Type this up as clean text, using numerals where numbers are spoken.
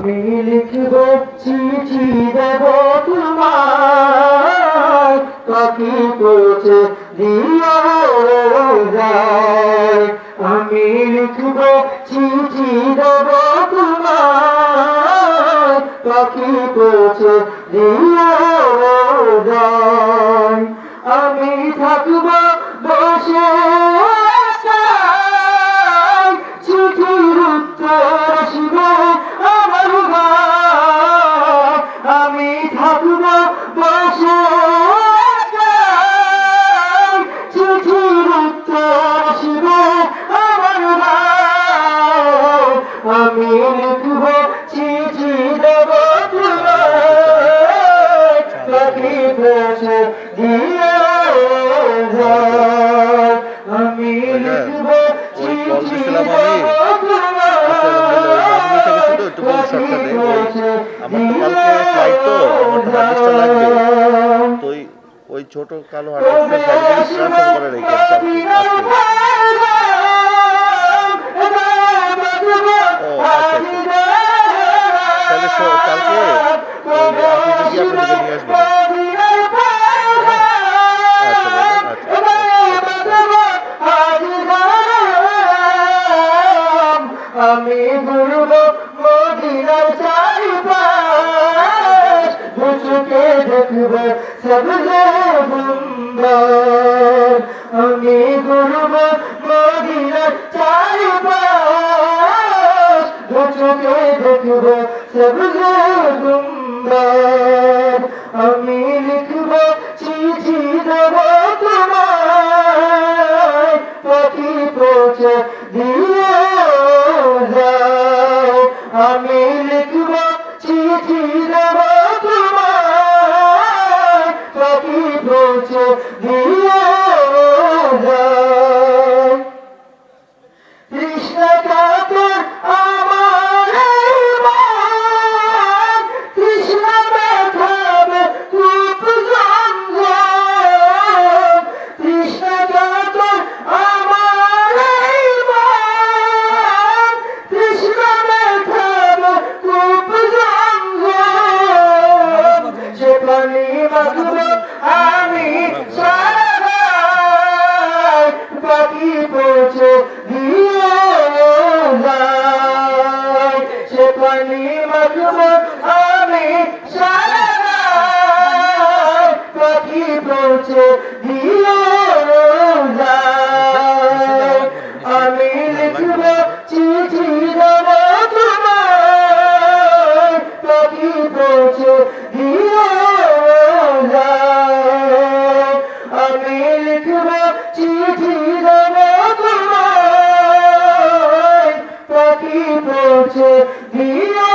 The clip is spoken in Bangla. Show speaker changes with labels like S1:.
S1: আমি লিখব চিঠি দেব তোমায়, পাখি পৌঁছে দিও যায়। আমি লিখব চিঠি দেব তোমায়, পাখি পৌঁছে দিও যায়। আমি থাকব বসে চিঠির উত্তর আসবে আমার ঘর। আমি থাকব বসে চিঠির উত্তর আসবে আমার ঘর। আমি লিখব চিঠি দেব তোমায়, পাখি পৌঁছে দিয়ে যায়। আমি লিখব চিঠি দেব
S2: ওই ছোট কালো ট্রান্সফার করে রেখে তাহলে কালকে আপনাদেরকে নিয়ে আসবেন।
S1: আমি ঘুরব মদিনার চারিপাশ, চোখে দেখব সবজে সুন্দর। আমি ঘুরব মদিনার চারিপাশ, চোখে দেখব সবজে সুন্দর। আমি লিখব চিঠি দেব তোমায়, পাখি পৌঁছে দিয়ে যায়। আমি লিখব চিঠি দেব তোমায়, পাখি পৌঁছে দিয়ে যায়। কৃষ্ণ কাতর আমার মন, কৃষ্ণ ব্যথাবে কূপ জঞ্জাল। কৃষ্ণ কাতর আমার মন, কৃষ্ণ ব্যথাবে কূপ জঞ্জাল। সে পানি মাখব আমি সারা গায়, পাখি পৌঁছে দিয়ে যায়। সে পানি মাখব আমি সারা গায়, পাখি পৌঁছে দিয়ে যায়। আমি লিখব চিঠি দেব তোমায়, পাখি পৌঁছে দিয়ে যায়। আমি লিখব চিঠি দেব তোমায়, পাখি পৌঁছে দিয়ে